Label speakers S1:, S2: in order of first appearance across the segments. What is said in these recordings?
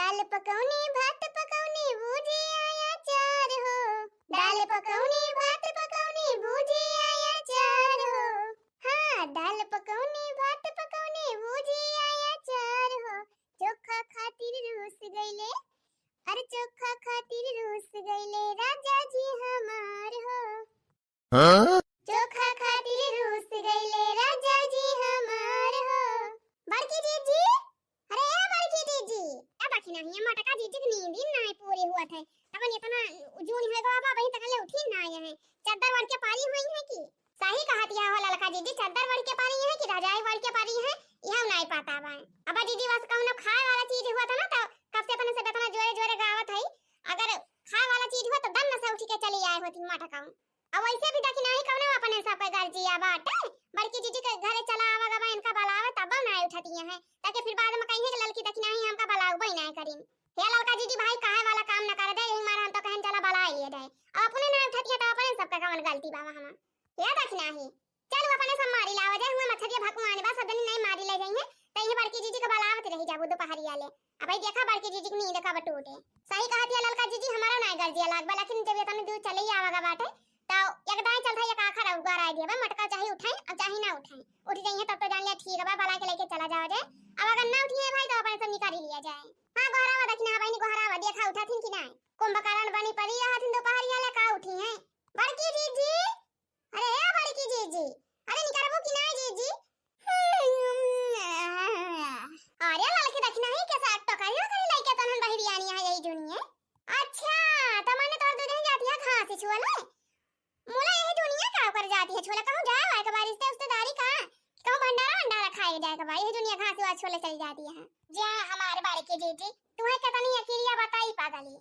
S1: दाल पकौनी भात पकौनी बूझी आया चार हो। दाल पकौनी भात पकौनी बूझी आया चार हो। हाँ, दाल पकौनी भात पकौनी बूझी आया चार हो। चोखा खातिर रूस गईले, अरे चोखा खातिर रूस गईले राजा जी हमार हो। हाँ? चोखा खातिर रूस गईले राजा जी हमार हो। बड़की जीजी, अरे ए बड़की जीजी, ए बाकी नहीं मटका जीजी की नींद ही नहीं पूरी हुआ थे। तबन इतना जून है बाबा वही तक ले उठी ना आए हैं। चादर वड़ के पारी हुई है कि सही कहा दिया हो ललका जीजी, चादर वड़ के पारी है कि रजाई वड़ के पारी है यह नहीं पता बा। अब जीजी बस कहूं ना खाए वाला चीज हुआ था ना तो कब से अपने से बेतना जोरे जोरे गावत है। अगर खाए वाला चीज हुआ तो दन से उठ के चली आए होती मटका। अब वैसे भी देखी नहीं कवने अपने सब पे गर्जिया बाटे। बड़की जीजी के घरे चला आवा गवा इनका बलावे तब ना उठती है ताकि फिर बाद में कहीं ललकी देखी नहीं हमका बलाऊ बई नहीं करीन। हे ललका जीजी भाई काहे वाला काम न करे दे, यही मारा हम तो कहन चला बला लिए दे। अब अपने ना उठती है तो अपने सब का कवन गलती बाबा हम ये देख नहीं। चल अपने सब मारी लावा जाए हुआ मछरिया भगवान बा सदनी नहीं मारी ले जाएंगे तो ये बड़की जीजी के बलावत रही जाबू दोपहरी वाले। अब भाई देखा बड़की जीजी की नींद का बटूटे सही कहा दिया ललका जीजी हमारा ना गर्जिया लाग बा, लेकिन जब ये तने दूर चले आवा गा बाटे तो एक दाई चल था एक आखर उगार आ दिया बा मटका चाहे उठाए और चाहे ना उठाए उठ जाइए तब तो जान लिया ठीक है बा बला के लेके चला जाओ जे। अब अगर ना उठिए भाई तो अपने सब निकाल लिया जाए। हां गोहरावा दक्षिणा भाई ने गोहरावा देखा उठा थी कि ना कुंभकर्ण बनी पड़ी रहा थी दोपहर वाला का उठी है बड़की जीजी। अरे ए बड़की जीजी, अरे निकलबो कि ना जीजी। अरे ललके दक्षिणा ही कैसा टकरियो करे लइके तनन बहिरी आनी है यही दुनिया। अच्छा तो माने तोर दूध नहीं जाती है घास छुअले मोला यही दुनिया का कर जाती है छोला कहूं जाए एक बार रिश्ते रिश्तेदारी का कहूं भंडारा भंडारा खाए जाए का भाई यही दुनिया घास वास छोले चली जाती है। जा हमारे बारे के जीजी तू है कहता नहीं अकेलिया बताई पागली।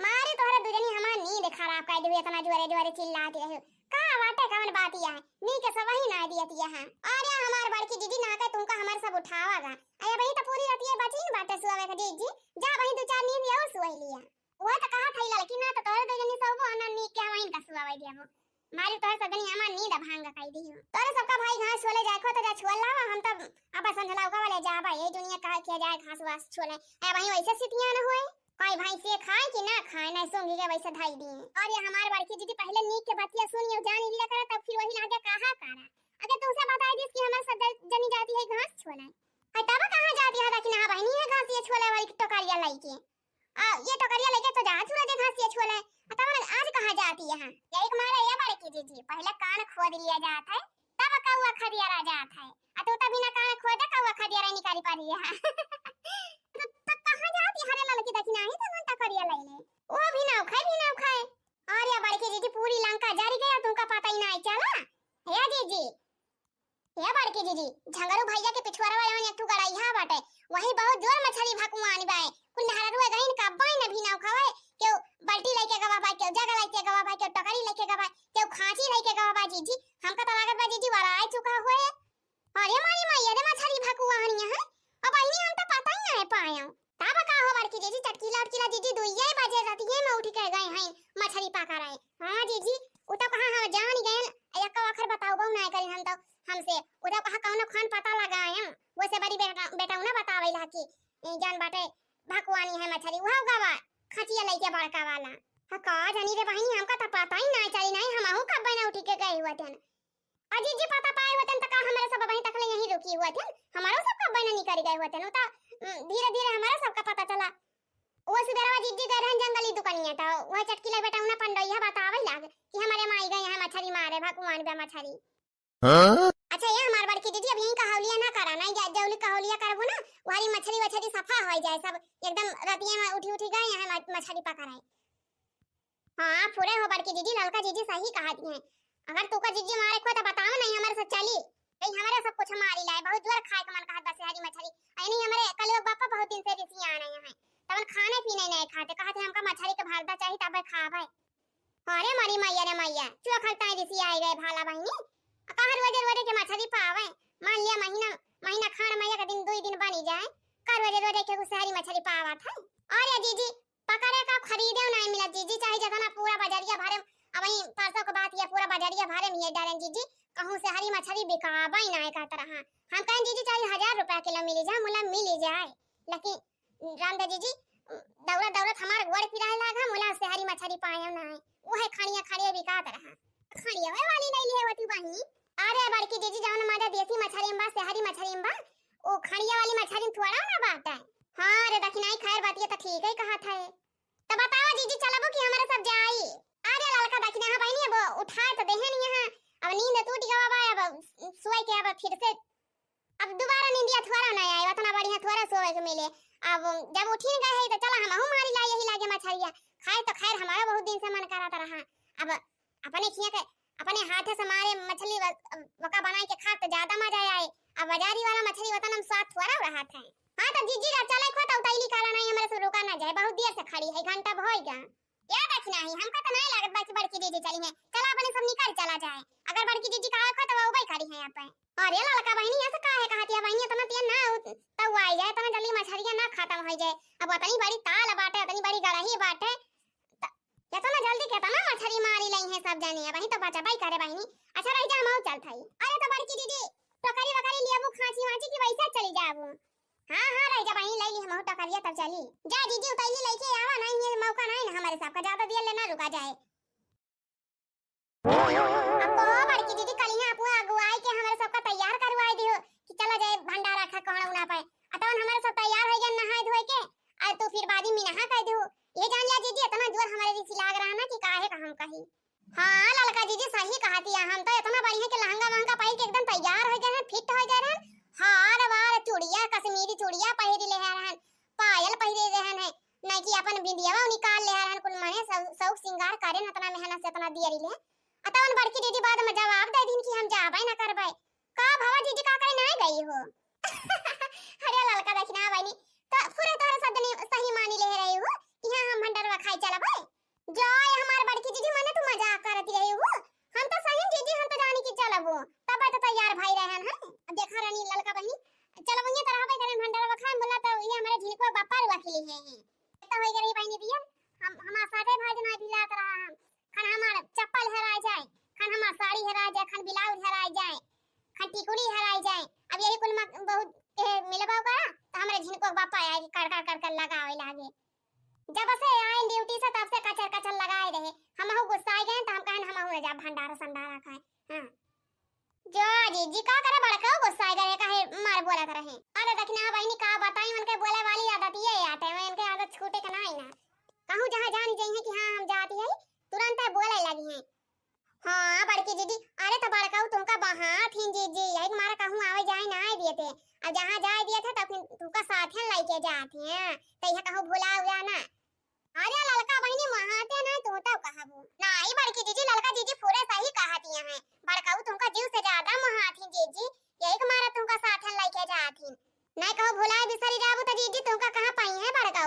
S1: मारे तोहरे दुजनी हमार नींद खराब कर देवे इतना जोरे जोरे चिल्लाती रहे का बाटे कवन बात है नी के सब ही ना दियती है। अरे हमार बड़की जीजी ना के तुमका हमार सब उठावागा अरे भाई तो पूरी रात ये बची न बाटे सुआवे का जीजी जा वही दो चार नींद और सुई लिया। वो तो कहा थई लड़की ना तो तोरे दुजनी सब अनन नी क्या वही का सुआवे दिया मारी तोरे सदनी हमार नींद भांगा कई दी तोरे सबका भाई घास छोले जाए खो तो जा छोल लावा हम तब अब समझलाओ का वाले जा भाई ये दुनिया का किया जाए घास वास छोले ए भाई वैसे सिटिया ना होए कोई भाई से खाए कि ना खाए ना सोंगी के वैसे धाई दी। और ये हमार बड़की जीजी पहले नीक के बतिया सुनियो जान लिया करे तब फिर वही लागे कहा करा अगर तुमसे बता दिस कि हमार सब जनी जाती है घास छोले है तब कहां जाती है कि ना भाई नहीं है घास ये छोले वाली टोकरिया लाई के ये टोकरिया लेके तो जा छुरा दे घास ये छोले तब आज कहां जाती है। ये एक मारा ये बड़की जीजी पहले कान खोद लिया जाता है तब कौवा खदियारा जाता है तो तभी ना कान खोदे कौवा खदियारा निकाली पारी है। तो कहां जाती है ललकी देखी नहीं तो मन टकरिया लेने वो भी ना खाए और ये बड़की जीजी पूरी लंका जारी गया तुमका पता ही नहीं चला। हे जीजी ये बड़की जीजी झंगरू भैया के पिछवारा वाला ने तू गड़ाई हा बाटे वही बहुत जोर मछली भकुआनी बाए कुल नहरवा गइन का बाई न भी ना खावे के बाल्टी लेके गवा बा के जग लेके गवा बा के टकरी लेके गवा के खांची लेके गवा बा जीजी हमका तो लागत बा जीजी वाला आ चुका हुए। अरे मारी मैया रे मछली भकुआनी है अब आईनी हम तो पता ही नहीं पाया तब का हो बड़की जीजी चटकीला जीजी दुइये बजे रात ये में उठ के गए हैं मछली पका रहे। हां जीजी उ तो कहां हम जान गए एक आखिर बताओ बहु नहीं करी हम तो हमसे उदा कहा कौन खान पता लगाया वैसे बड़ी बेटा ना बतावे ला कि जान बाटे भगवानी है मछली वहां गवा खचिया लेके बड़का वाला हा का जानी रे बहनी हमका तो पता ही नहीं चली नहीं हमहु कब बना उठ के गए हुए थे अजी जी पता पाए होते तो का हमारे सब बहन तक यहीं रुकी हुए थे हमारा सब कब बना निकल गए हुए थे तो धीरे धीरे हमारा सबका पता चला। वो सुबेरवा जीजी गए रहन जंगली दुकानिया तो वह चटकीला बेटा उना पंडोइया बतावे लाग कि हमारे माई गए यहाँ मछली मारे भगवान बे मछली। अच्छा ये हमार बड़की दीदी अब यही कहावलिया ना करा नहीं जौली कहावलिया करबो ना वाली मछली वछली सफा हो जाए सब एकदम रतिया में उठी गए यहाँ मछली पकड़ाए। हां पूरे हो बड़की दीदी ललका जीजी सही कहती है अगर तू का जीजी मारे को तो बताओ नहीं हमारे साथ चली भाई हमारे सब कुछ मारी लाए बहुत जोर खाए का मन कहत बस हरी मछली आई नहीं हमारे कल पापा बहुत दिन से रिसी आ रहे हैं तब खाने पीने नहीं खाते कहते हमका मछली के भारदा चाहिए तब खावे। अरे मारी मैया रे मैया चुआ खलता रिसी आई गए भाला बहनी कहर वजर के मछली पावे मान लिया महीना खान मैया का दिन 2 दिन बनी जाए कर वजर के सारी मछली पावा था। अरे जीजी पकड़े का खरीदे नहीं मिला जीजी चाहे जगना पूरा बाजारिया भरे अब वही परसों के बात ये पूरा बाजारिया भरे में ये डालें जीजी कहूं से हरी मछली बिकावा ही ना का तरह हम कहें जीजी चाहे 1000 रुपया किलो मिल जाए मुला मिल जाए लेकिन रामदास जी दौड़त दौड़त हमार गोड़ पिराए लागा मोला शहरी मछली पाया ना है वो है खड़िया खड़िया बिकात रहा खड़िया वे वाली नहीं ले होती बहिनी अरे बड़की जीजी जान माजा देसी मछली में शहरी मछली में ओ खड़िया वाली मछली थोड़ा ना बात है हां रे दखिनाई खैर बात ये तो ठीक है कहा था तो बताओ जीजी चलबो कि हमारे सब जाई अरे लड़का दखिना हां बहिनी अब उठाए तो देहे नहीं है अब नींद टूट गवा बा अब सोए के अब फिर से अब दोबारा नींदिया थोड़ा ना आए इतना बढ़िया थोड़ा सोए के मिले अब जब उठी गए है तो चला हम मारी ला यही लागे मछलिया खाए तो खैर हमारा बहुत दिन से मन कराता रहा अब अपने खिया के अपने हाथ से मारे मछली वका बनाए के खा तो ज्यादा मजा आए अब बाजारी वाला मछली वतन हम स्वाद थोड़ा रहा था हां तो जीजी रा चले खो तो उतैली काला नहीं हमारे से रुका ना जाए बहुत देर से खड़ी है घंटा होएगा क्या देखना है हमका तो नहीं लागत बाकी बड़की जीजी चली है चला अपने सब निकल चला जाए अगर बड़की जीजी कहा खो तो वो भाई खड़ी है यहां पे अरे लड़का बहनी ऐसे काहे कहती है बहनी इतना तेल ना तब आई जाए इतना जल्दी मछलियां ना खत्म हो जाए अब इतनी बड़ी ताल बाटे इतनी बड़ी गड़ही बाटे इतना जल्दी कितना मछली मारी लई है सब जाने वही तो बचा भाई करे बहनी अच्छा रह जा हम चल थाई अरे तो बड़की दीदी टोकरी वकरी लियाबू खांची वाची की वैसे चली जाबू हां हां रह जा बहनी लई ली हम टोकरिया तब चली जा दीदी उतैली लेके आवा नहीं ये मौका नहीं ना हमारे साहब का ज्यादा देर लेना रुका जाए अब बड़की दीदी कलिया आपू अगुवाई के हमारे सबका तैयार करवाई दियो कि चला जाए भंडारा खा कौन उना पाए अतवन हमारे सब तैयार हो गए नहाए धोए के आ तो फिर बादी में नहा कह दो ये जान लिया दीदी इतना जोर हमारे रीसी लाग रहा ना कि काहे का हम कही हां ललका दीदी सही कहती है हम तो इतना बढ़िया के लहंगा महंगा पहन के एकदम तैयार हो गए हैं फिट हो गए हैं हार वार चूड़िया कश्मीरी चूड़िया पहरी ले हैं पायल पहरे रहन है नहीं कि अपन बिंदियावा निकाल ले हैं कुल माने सब सिंगार करे न इतना मेहनत से इतना दियरी ले अतवन बड़की दीदी बाद में जवाब दे दिन कि हम जाबे ना करबे का भवा दीदी का करे नहीं गई हो अरे ललका देखना बहनी तो पूरे तरह से दने सही मानी ले रही हो कि हां हम भंडारवा खाई चलबे जय हमार बड़की दीदी माने तू मजाक करती रही हो हम तो सही दीदी हम तो जानी कि चलबो तब तो तैयार भाई रहन है अब देखा रानी ललका बहनी चलबो ये तरह भाई करे भंडारवा खाए बोला तो ये हमारे झिनको बापा रुआ खिली है तो हो गई बहनी दिया हम साथे भाई जना दिलात रहा हम खन हमार चप्पल हरा जाए खन हमार साड़ी हरा जाए खन ब्लाउज हरा जाए खन टिकुड़ी हरा जाए अब यही कुल बहुत मिलबा करा तो हमारे झिनको बापा आए कर कर लगावे लागे जब से आए ड्यूटी से तब से कचर कचर लगाए रहे हम हो गुस्सा गए तो हम कहन हम हो जा भंडारा संडारा खाए हां जो जी का करे बड़का गुस्सा गए काहे मार बोलत रहे अरे देखना बहनी का बताई उनके बोले वाली आदत ये आते हैं इनके आदत छूटे के नहीं ना कहूं जहां जान जाई है कि हां हम जाती है तुरंत बोले लगी हैं हां बड़की दीदी अरे तो बड़का तुमका बहात ही जीजी एक मारा कहूं आवे जाए ना आए दिए थे अब जहां जाए दिए थे तो तुमका साथे लेके जाते हैं तो यह कहूं भुला हुआ ना अरे ललका बहनी महाते ना तो कहबो नहीं बड़की दीदी ललका दीदी पूरे सही कहती हैं बड़का तुमका जीव से ज्यादा महाती जीजी एक मारा तुमका साथे लेके जाती नहीं कहूं भुला बिसरी जाबो तो दीदी तुमका कहां पाई है बड़का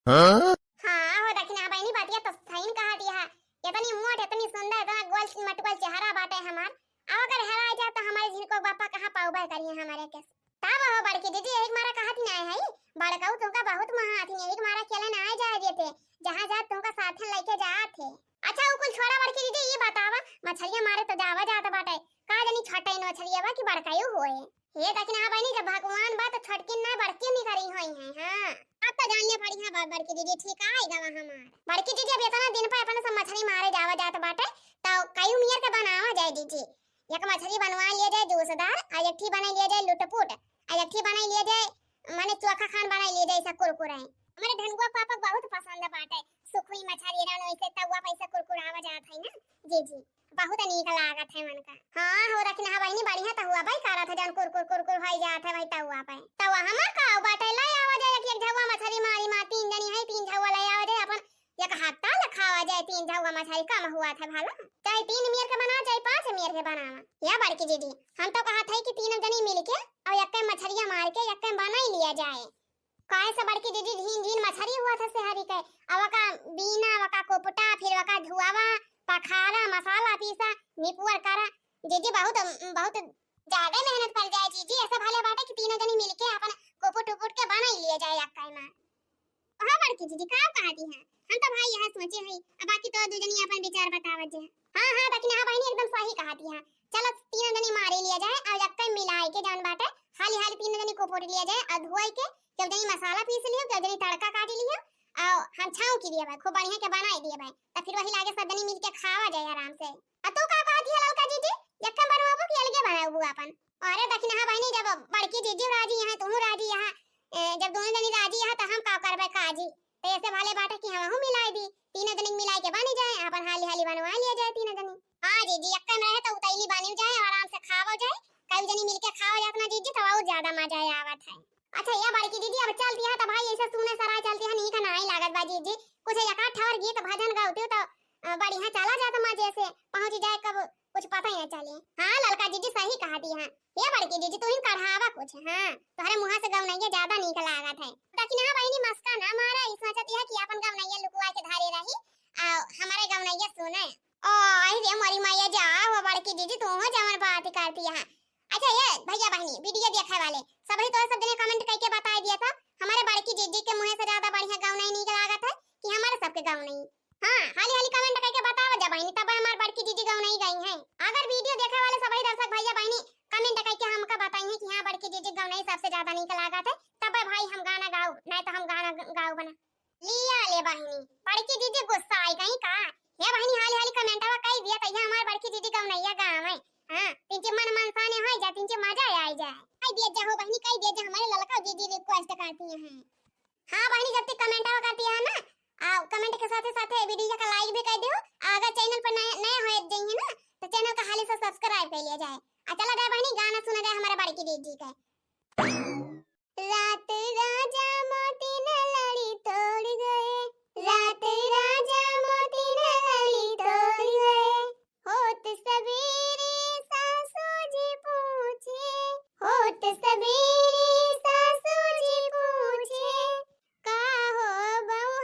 S1: हां हां हो देखना बहनी बातिया तो सही कहा दिया इतनी मोट इतनी सुंदर इतना गोल मटकोल चेहरा बाटे हमार अब अगर हरा जाए तो हमारे झिनको बापा कहां पाउबा करिए हमारे के तब हो बड़की दीदी एक मारा कहती नहीं है बड़का तुमका बहुत महाती है एक मारा केला ना आ जाए देते जहां जा तुमका साथे लेके जात थे अच्छा वो कुल छोड़ा बड़की दीदी ये बतावा मछलियां मारे तो जावा जात बाटे का जानी छटई न मछलिया बा कि बड़कायू होए ये देखना बहनी जब भगवान बात छटकिन ना बड़की नहीं करी होई है हां अब तो जानले पड़ी है बात बड़की दीदी ठीक आएगा हमार बड़की दीदी अब इतना दिन पे अपन सब मछली मारे जावा जात बाटे तो कई मियर के बनावा जाए दीदी एक मछली बनवा लिया जाए जूसदार आ एक ठी बना लिया जाए लुटपुट आ एक ठी बना लिया जाए माने चोखा खान बना लिया जाए ऐसा कुरकुरा हमारे धनगुआ पापा बहुत पसंद बाटे सुखुई मछली रहन वैसे तवा पैसा कुरकुरावा जात है ना जी जी बहुत नीक लागत है मन का हां हो रखना बहनी बढ़िया त हुआ भाई करा था जान कुरकुर होई जात है भाई तवा पे तवा हमार का बाटे ले आवा जाए एक झवा मछली मारी मा तीन जनी है तीन झवा ले आवा जाए अपन एक हफ्ता ल खावा जाए तीन झवा मछली कम हुआ था भाला चाहे 3 मियर के बना चाहे 5 मियर के बनावा या बड़की दीदी हम तो कहा था कि तीनों जनी मिलके और एक मछलियां मार के एक बना ही लिया जाए काय से बड़की दीदी झीन झीन मछली हुआ था शहरी के अब का बीना वका कोपटा फिर वका धुआवा पखारा मसाला पीसा निपुअर करा जीजी बहुत बहुत ज्यादा मेहनत पड़ जाए जीजी ऐसा भले बाटे कि तीनों जनी मिलके अपन कोपट उपुट के बना ही लिया जाए अक्काई में हां बड़की दीदी का कहती है हम तो भाई यहां सोचे है अब बाकी तो दो जनी अपन विचार बतावत जे हां हां देखना हां बहनी एकदम सही कहती है चलो तीनों जनी मार लिया जाए और अक्काई मिलाए के जान बाटे हाली हाली तीनों जनी कोपट लिया जाए और धोई के क्यों जनी मसाला पीस लियो, क्यों जनी तड़का काट लियो, आओ हम छाऊ की दिए भाई, खूब बढ़िया के बनाई दिए भाई, तो फिर वही लागे सब जनी मिल के खावा जाए आराम से। आ तू का कहती है ललका जीजी, यक्कम बनवाबो कि अलगे बनाबो अपन? अरे देखी ना बहनी, जब बड़की जीजी राजी है तू राजी है, जब दोनों जनी राजी है तो हम का करबे काजी, तो ऐसे भाले बाटे कि हम मिलाई दी, तीनों जनी मिलाई के बनी जाए, अपन हाली हाली बनवा लिया जाए तीनों जनी। हां जीजी यक्कम रहे तो उतैली बनी जाए, आराम से खावो जाए, कई जनी मिलके खाओ जात ना जीजी, तो और ज्यादा मजा आवत है। अच्छा ये बड़की दीदी अब चलती है तो भाई ऐसे सुने सराय चलती है, नहीं का नहीं लागत बा जीजी, कुछ एक आठ ठहर गई तो भजन गाउती तो बढ़िया चला जाता मजे से, पहुंच जाए कब कुछ पता ही न चले। हां ललका जीजी सही कहती है, ये बड़की जीजी तू ही कढ़ावा कुछ, हां तोहरे मुंह से गौनैया ज्यादा नीक लागत है, लेकिन हां बहनी मस्का ना मारा, इस सोचती है कि अपन गौनैया लुकवा के धारे रही आ हमारे गौनैया सुने। ओ रे मरी मैया जा, वो बड़की जीजी तू हो जवन बात करती है। अच्छा ये भैया बहनी वीडियो देखने वाले सभी तो सब जने कमेंट करके बता दिया था, हमारे बड़की जीजी के मुंह से ज्यादा बढ़िया गौनई नीक लागत है कि हमारे सबके गौनई? हां हाली हाली कमेंट करके बताओ जा बहनी, तब हमार बड़की जीजी गौनई गई हैं। अगर वीडियो देखने वाले सभी दर्शक भैया बहनी कमेंट करके हमका बताइए कि हां बड़की जीजी गौनई सबसे ज्यादा नीक लागत है, तब भाई हम गाना गाओ, नहीं तो हम गाना गाओ बना लिया ले बहनी। बड़की जीजी गुस्सा आई कहीं का, हे बहनी हाली हाली कमेंटवा कह दिया त ये हमार बड़की जीजी गौनैया गाँव है। हां तिनके मन मनसाने हो जाए, तिनके मजा आ जाए, कह दिया जा हो बहनी, कह दिया जा हमारे ललका जीजी रिक्वेस्ट करती हैं। हां बहनी जब तक कमेंटवा करती है ना, आओ कमेंट के साथ साथ वीडियो का लाइक भी कर दियो, अगर चैनल पर नए हो जाइए ना तो चैनल का हाली से सब्सक्राइब कर लिया जाए। चला जाए बहनी गाना सुना जाए हमारे बड़की जीजी का। रात राजा मोती न लड़ी तोड़ गए, रात राजा मोती न लड़ी तोड़ गए, होत सवेरे सासू जी पूछे, होत सवेरे सासू जी पूछे, का हो बहू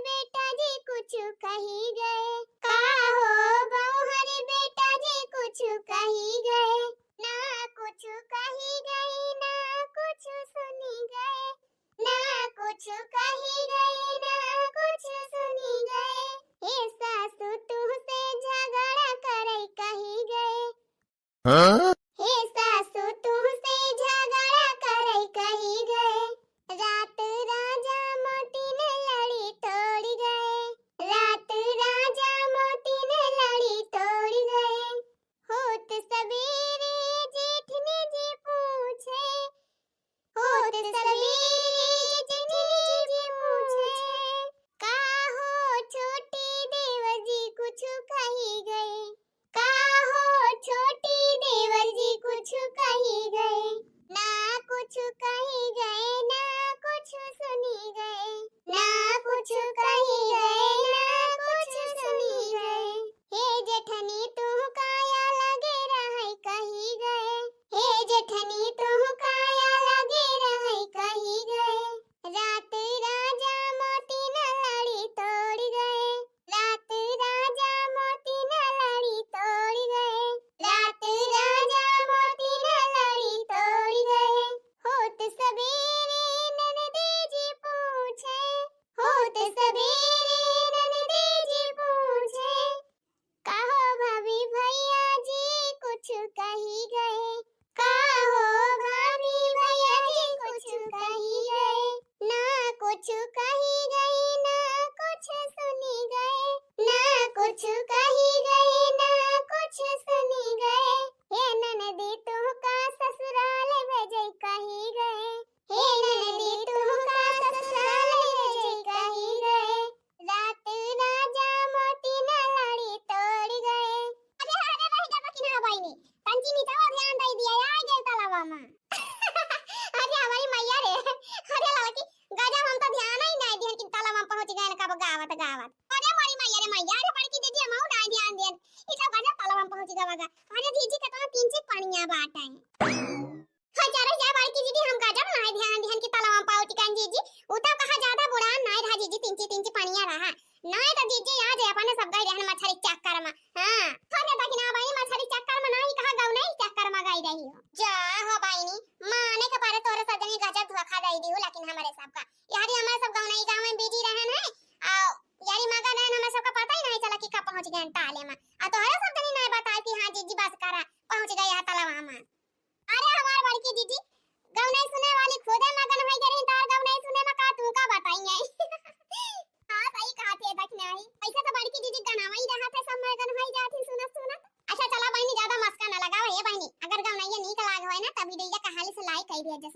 S1: बेटा जी कुछ कही गए, का हो बहू बेटा जी कुछ कही गए, ना कुछ कही गई ना कुछ सुनी गए, ना कुछ कही गई ना कुछ सुनी गए, हे सासू तुमसे झगड़ा करे कही गए, हाँ? हे सासू तुमसे झगड़ा करे कही गए, रात राजा मोती ने लड़ी तोड़ गए, रात राजा मोती ने लड़ी तोड़ गए, होत सवेरे जेठनी जी पूछे, होत सवेरे जेठनी जी पूछे, का हो छोटी देवर जी कुछ कही गए, का हो छोटी देवर जी कुछ कही गए, ना कुछ कही गए ना कुछ सुनी गए, ना कुछ कही गए ना कुछ सुनी गए, हे जेठनी तू काया लगे रहे कही गए, हे जेठनी तू काया लगे रहे कही गए, रात राजा मोती न लड़ी तोड़ गए, रात राजा मोती न लड़ी तोड़ गए, रात राजा मोती न लड़ी तोड़ गए, होत सवेरे ननदी जी पूछे, होत सवेरे ननदी जी पूछे, कहो भाभी भैया जी कुछ कही गए, कहो भाभी भैया जी कुछ कही गए, ना कुछ कही गई ना कुछ सुनी गए, ना कुछ कही गई ना कुछ सुनी गए, हे ननदी तुमका ससुराल भेजे कही गए, हे ननदी तुमका ससुराल भेजे कही गए, रात राजा मोती न लड़ी तोड़ गए। अरे अरे रह जा बकी ना बहिनी, तंजी नीचा ध्यान दे दिया आ गए तलावा में। अरे हमारी मैया रे, अरे लड़की गजब हम तो ध्यान ही नहीं दिया कि तलावा में पहुंच गए कब गावत गावत। अरे हमारी मैया रे मैया रे बड़की दीदी हम ना ध्यान देन, ई सब गजब तलावा में पहुंच गवा। अरे दीदी के तो तीन से पानिया बाट है। हजारे जा बड़की दीदी हम गजब ना ध्यान दिहन कि तलावा में पहुंच गए जीजी, उता कहा ज्यादा बुढ़ा नहीं रहा जीजी, तीन से पानिया रहा नहीं तो जीजी आ जाए अपने सब गए रहन मछली चक्कर में। हां अरे देखी ना भाई मछली चक्कर में नहीं कहा गाँव नहीं चक्कर में गई रही हो जा हो भाईनी माने के पारे तोरे सदनी गजब धोखा दे दी हो, लेकिन हमारे सब का यारी हमारे सब गाँव नहीं गाँव में बिजी रहन है आ यारी मगा रहन हमें सब का पता ही नहीं चला कि कब पहुंच गए ताले में, आ तोहरे सब नहीं नहीं बता कि हां जीजी बस करा पहुंच गए है तलावा में। अरे हमार बड़की दीदी गाँव नहीं सुने वाली खुदे मगन हो गई तार गाँव नहीं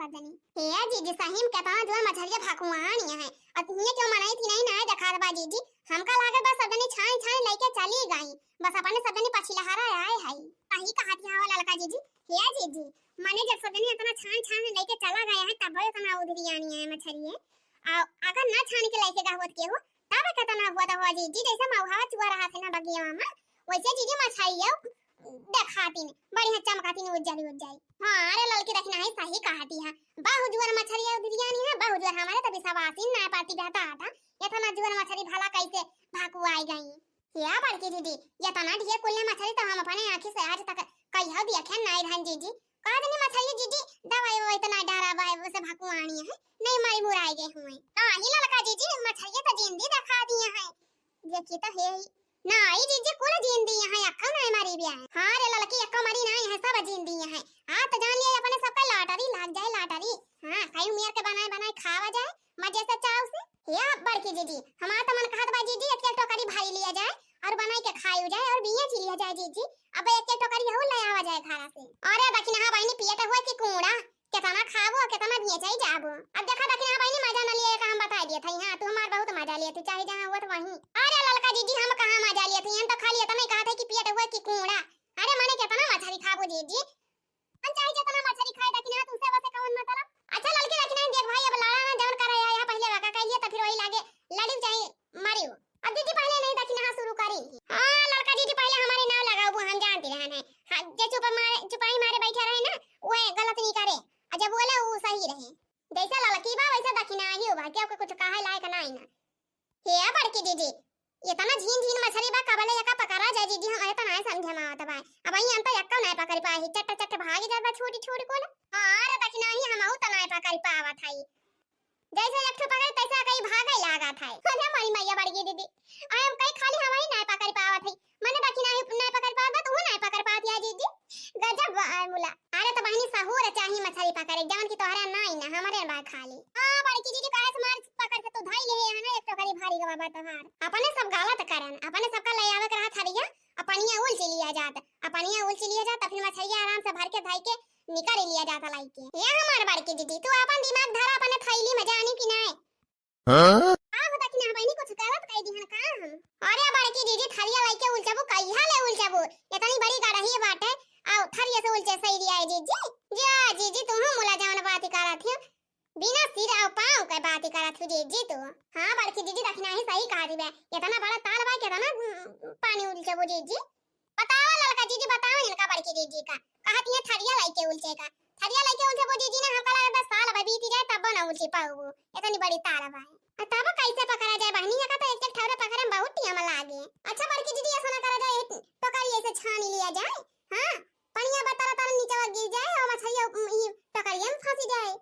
S1: सदनी हे जीजी सही में कहता जो मछलियां भकुआनी है अतनी क्यों मनाई थी नहीं ना देखा रे जीजी हमका लागत बस सदनी छान छान लेके चली गई बस अपने सदनी पछिलहारा आए है सही कहा थी हवा ललका जीजी हे जीजी माने जब सदनी इतना छान छान लेके चला गया है तब इतना उधरी आनी है मछलियां अगर ना छान के लेके गावत के हो तब कितना हुआ था जीजी जैसे मौहावा चुआ रहा था ना बगिया में वैसे जीजी मछलियां देखाती ने बढ़िया चमकाती ने उज्जली हां अरे ललकी रखना है सही कहती है बाहुजुअर मछली उधरियानी है बाहुजुअर हमारे तभी सवासीन ना पाती रहता था इतना जुअर मछली भला कैसे भाकुआई गई या बड़की दीदी ये तना ढेर कुल्ले मछली तो हम अपने आंखी से आज तक कहियो देखे नहीं रहन जीजी कादनी मछली जीजी दवाई वो इतना डरा बाय उसे भाकुआनी है नहीं मरी मुराई गए हुए हां ही ललका जीजी मछली तो जिंदी दिखा दिए हैं ये की तो है ना आई जीजी कुल जिंदी है अक्का नहीं मरी भी है हां रे ललकी अक्का मरी नहीं है सब जिंदी है हां तो जान लिया अपने सबका लॉटरी लग जाए लॉटरी हां खाई उमियर के बनाए बनाए खावा जाए मजे से चाव से या बड़की जीजी हमारा तो मन कहत बा जीजी एक एक टोकरी भाई लिया जाए और बनाई के खाई जाए और बिया ची लिया जाए जीजी अब एक एक टोकरी हो ले आवा जाए खाना से अरे दक्षिण हां बहनी पियट हुआ कि कूड़ा कितना खाबो कितना बिया चाहिए जाबो अब देखा दक्षिण हां बहनी मजा न लिए का हम बता दिए थे हां तू हमार बहुत मजा लिए तू चाहे जहां हुआ तो वहीं अरे ललका जीजी हम कहां मजा लिए थे हम तो खाली इतना कहा था कि पियट हुआ कि कूड़ा अरे माने कितना मछली खाबो जीजी हम चाहे जितना मछली खाए दक्षिण हां तुमसे वैसे कौन मतलब अच्छा ललकी दक्षिण देख भाई अब लड़ा ना जौन करे या पहले वाका कह लिया तो फिर वही लागे लड़ी चाहिए मारियो अब दीदी पहले नहीं दक्षिण हां शुरू करी हां लड़का दीदी पहले हमारे नाम लगाओ वो हम जानते रहन है हां जे चुपाई मारे बैठे रहे ना वो गलत नहीं करे जब बोले वो सही रहे जैसा ललकी बा वैसा दक्षिण हां ही होगा क्या कुछ कहा लायक नहीं ना हे बड़की दीदी ये तना झीन झीन मछली बा कबले यका पकड़ा जाए जीजी हम तो नहीं समझे में आवत बा अब यहां तो यक्का नहीं पकड़ पाही चट चट भागी जात बा छोटी छोटी कोन हां अरे दक्षिण ही हम तो नहीं पकड़ पावत हई जैसे एक पकड़ तैसा कहीं भागे लागा था अरे मारी मैया बड़की दीदी आई हम कहीं खाली हवाई नहीं पकड़ पावत हई मने दक्षिण नहीं पकड़ पावत तो वो नहीं पकड़ पाती है जीजी गजब मुला अरे तो बहनी सहूर चाहिए मछली पकड़े जान की तोहरा नहीं ना हमारे बा खाली हां बड़की दीदी काहे से मार पकड़ के तू धाई ले है ना एक टोकरी भारी गवा बा तोहार अपने सब गलत करन अपने सबका ले आवे करा थरिया अपनिया उल लिया जात अपनिया उल लिया जात फिर मछलियां आराम से भर के धाई के निकाल लिया जाता लाई के ये हमार बड़की दीदी तू अपन दिमाग धरा अपने थैली में जानी कि नहीं हां आ बता कि ना बहनी कुछ गलत कह दी हन का हम अरे बड़की दीदी थरिया लाई के उलचबो कहिया ले उलचबो इतनी बड़ी गड़ही बाटे आओ थरिया से उलचे सही रिया जीजी जा जीजी तू मुला जावन बात करत थी बिना सिर और पांव के बात करत थी जीजी तू हां बड़की दीदी दक्षिणा ही सही कह दी बे इतना बड़ा ताल बा कितना पानी उलचबो जीजी बताओ ललका जीजी बताओ इनका बड़की दीदी का कहती है थरिया लाई के उलचे का थरिया लाई के उलचे वो जीजी ने हमका लगा 10 साल बीत जाए तब ना उलचे पाऊ इतनी बड़ी ताल बा तब कैसे पकड़ा जाए बहनी का तो एक ठौरे पकड़े में बहुत टाइम लागे अच्छा बड़की दीदी ऐसा ना करा जाए टोकरी ऐसे छान लिया जाए हां पनिया बता तर नीचे गिर जाए और मछलियां टोकरिया में फंस जाए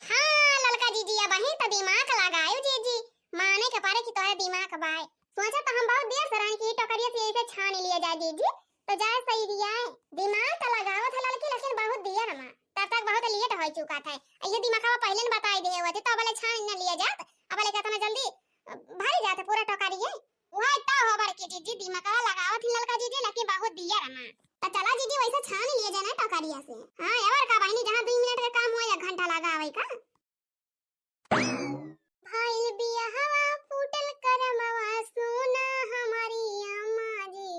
S1: हां ललका दीदी अब ही तो दिमाग लगायो जीजी माने के पारे की तोरे दिमाग बाय सोचा तो हम बहुत देर से रही कि टोकरिया से ऐसे छान लिया जाए जीजी तो जाए सही दिया है दिमाग तो लगाओ था लड़की लेकिन बहुत दिया रमा तब तक बहुत लेट हो चुका था ये दिमाग पहले न बताई दे हुआ थे तो भले छान न लिया जात अब ले कितना जल्दी भर जाते पूरा टोकरिया वह तो हो बड़की दीदी दिमाग लगाओ थी लड़का जीजी लेकिन बहुत दिया रमा तो चला जीजी वैसे छान लिया जाए ना टोकरिया से हां यार का बहनी जहां 2 मिनट का काम हो या घंटा लगावे का भाई बिया हवा फूटल करमवा सुना हमारी अम्मा जी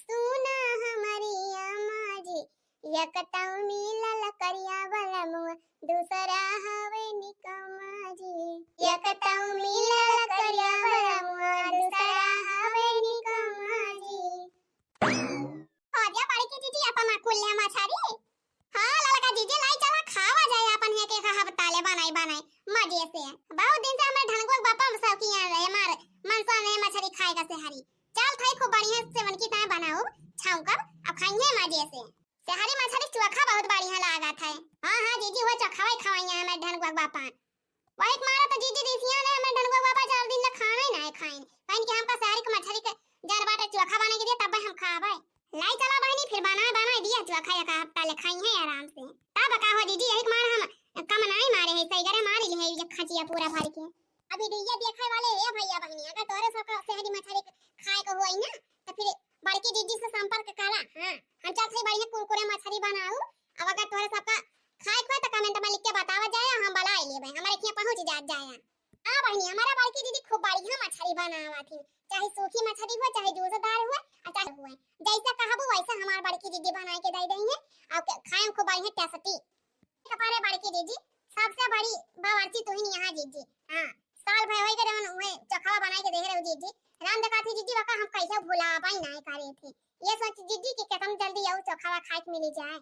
S1: सुना हमारी अम्मा जी यकतौ मिलल करिया बलमुआ दूसरा हवे निकम्मा जी यकतौ मिलल करिया बलमुआ दूसरा हवे निकम्मा जी आजा बड़ी की दीदी अपना कुल्ले मछरी हां ललका दीदी लाई चला खावा जाए अपन है के खा बताले बनाई मजे से बहुत दिन से हमें ढनगो बापा सब किया रहे मार मनसा ने मछली खाएगा से हरी चल थाई खूब बढ़िया से मन की तरह बनाओ छाऊ कर अब खाएंगे मजे से हरी मछली चोखा बहुत बढ़िया लगा था हां जीजी वो चोखाई खवाइया हमें ढनगो बापा वही मारा तो जीजी देसिया ने हमें ढनगो बापा चार दिन तक खाना ही नहीं खाएं काहे कि हमका शहर की मछली के जरबाटे चोखा बना के दिया तब हम खावे लाई चला बहनी फिर बना दिया चोखा का हफ्ता ले खाएंगे आराम से तब का हो जीजी एक मार हम कम नहीं मारे है सही करे मार ली है ये खचिया पूरा भर के अभी ये देखे वाले ए भैया बहनी अगर तोरे सब शहरी मछली खाए को होई ना तो फिर बड़की दीदी से संपर्क करा हां हम चल से बढ़िया कुरकुरे मछली बनाओ अब अगर तोरे सब का खाए को तो कमेंट में लिख के बतावा जाए, हम बला लेबे, हमारे के पहुंच जाए। हां बहनी, हमारा बड़की दीदी खूब बढ़िया मछली बनावत है, चाहे सूखी मछली हो चाहे जूसदार हो चाहे हुए, जैसा कहबो वैसा हमार बड़की दीदी बना के दे देंगे और खाए खूब बढ़िया टेस्टी। हमारे बड़की दीदी सबसे बड़ी बावर्ची तो ही यहाँ जीजी। हां साल भर होई के रहन हुए चखवा बना के दे रहे हो जीजी। राम दकाती जीजी वका हम कैसे भुला पाई ना करे थे, ये सोच जीजी कि कितना जल्दी आऊ चखवा खाए के मिल जाए।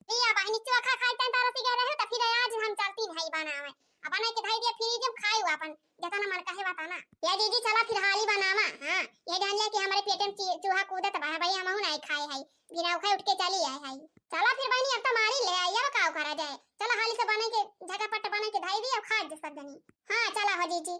S1: लिया बहनी चोखा खाए तन तारा से गए रहे तो फिर आज हम चलती नहीं बनावे, अब बना के धाई दिया फ्रिज में खाए अपन जता ना मन कहे बता ना। या दीदी चला फिर हाली बनावा। हां ये जान लिया कि हमारे पेट में चूहा कूदत बा भाई, हम नहीं खाए है बिना खाए उठ के चली आए है। चला फिर बहनी अब तो मारी ले आइया का करा जाए, चला हाली से बना के झटापट बना के धाई दिया खा जा सकनी। हां चला हो जीजी।